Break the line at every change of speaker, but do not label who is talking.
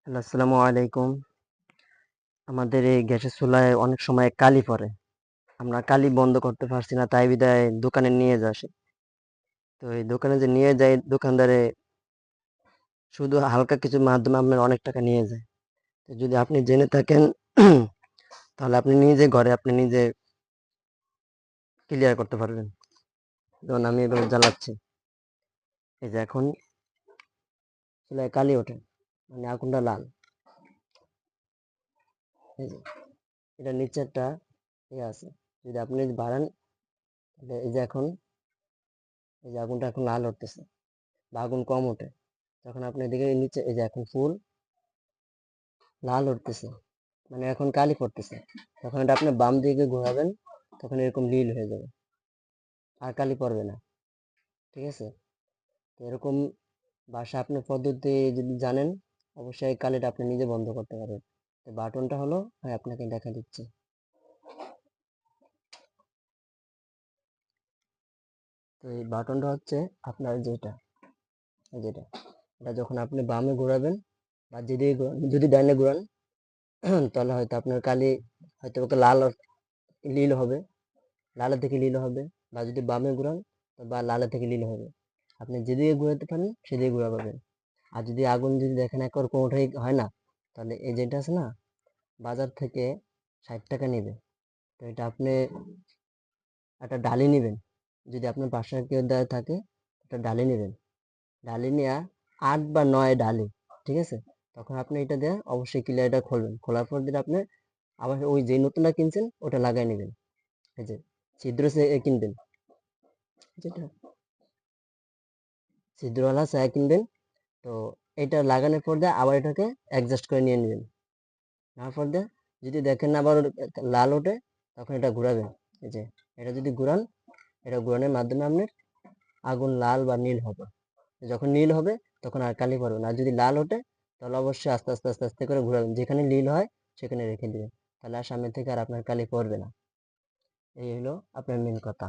Hello, আসসালামু আলাইকুম। আমাদের এই গ্যাসের চুলায় অনেক সময় কালি পড়ে। আমরা কালি বন্ধ করতে পারছি না, তাই বিধায় দোকানে নিয়ে যাই আসি। তো এই দোকানে যে নিয়ে যাই, দোকানদারে শুধু হালকা কিছু মাধ্যমে আপনার অনেক টাকা নিয়ে যায়। তো যদি আপনি জেনে থাকেন তাহলে আপনি নিজে ঘরে আপনি নিজে ক্লিয়ার করতে পারবেন। যেমন আমি এভাবে জ্বালাচ্ছি, এই যে এখন চুলায় কালি ওঠে, মানে আগুনটা লাল। এই যে এটা নিচে একটা ইয়ে আছে, যদি আপনি বাড়ান তাহলে এই যে এখন এই যে আগুনটা এখন লাল উঠতেছে বা আগুন কম ওঠে। তখন আপনি এদিকে নিচে এই যে এখন ফুল লাল উঠতেছে, মানে এখন কালি পড়তেছে। তখন এটা আপনি বাম দিকে ঘোরাবেন, তখন এরকম নীল হয়ে যাবে, আর কালি পড়বে না। ঠিক আছে? তো এরকম বাসা আপনি পদ্ধতি যদি জানেন, অবশ্যই এই কালিটা আপনি নিজে বন্ধ করতে পারবেন। তো বাটনটা হলো, আমি আপনাকে দেখা দিচ্ছি। তো এই বাটনটা হচ্ছে আপনার যেটা, এই যেটা, এটা যখন আপনি বামে ঘোরাবেন বা যেদিকে যদি ডাইনে ঘোরান তাহলে হয়তো আপনার কালি হয়তো ওকে লাল নীল হবে, লালের থেকে নীল হবে। বা যদি বামে ঘুরান বা লালের থেকে নীল হবে। আপনি যেদিকে ঘুরাতে পারেন সেদিকে ঘুরা পাবেন। আর যদি আগুন যদি দেখেন একবার কোনোটাই হয় না, তাহলে এই যেটা আছে না, বাজার থেকে 60 টাকা নেবে। তো এটা আপনি একটা ডালি নেবেন, যদি আপনার বাসায় কেউ দেয় থাকে একটা ডালি নেবেন। ডালি নেওয়া 8 বা 9 ডালি, ঠিক আছে? তখন আপনি এটা দিয়ে অবশ্যই ক্লিয়ারটা খুলবেন, খোলার পর দিয়ে আপনি আবার ওই যে নতুনটা কিনছেন ওটা লাগাই নেবেন। এই যে ছিদ্র সে কিনবেন, যেটা ছিদ্রওয়ালা ছায়া কিনবেন। তো এটা লাগানোর পর দিয়ে আবার এটাকে অ্যাডজাস্ট করে নিয়ে নেবেন। নেওয়ার পর দিয়ে যদি দেখেন না আবার লাল ওঠে, তখন এটা ঘুরাবেন। এই যে এটা যদি ঘুরান, এটা ঘুরানোর মাধ্যমে আপনার আগুন লাল বা নীল হবে। যখন নীল হবে তখন আর কালি পড়বে না। আর যদি লাল ওঠে তাহলে অবশ্যই আস্তে আস্তে আস্তে আস্তে করে ঘুরাবেন, যেখানে নীল হয় সেখানে রেখে দিবেন। তাহলে আর সামনে থেকে আর আপনার কালি পড়বে না। এই হলো আপনার মেন কথা।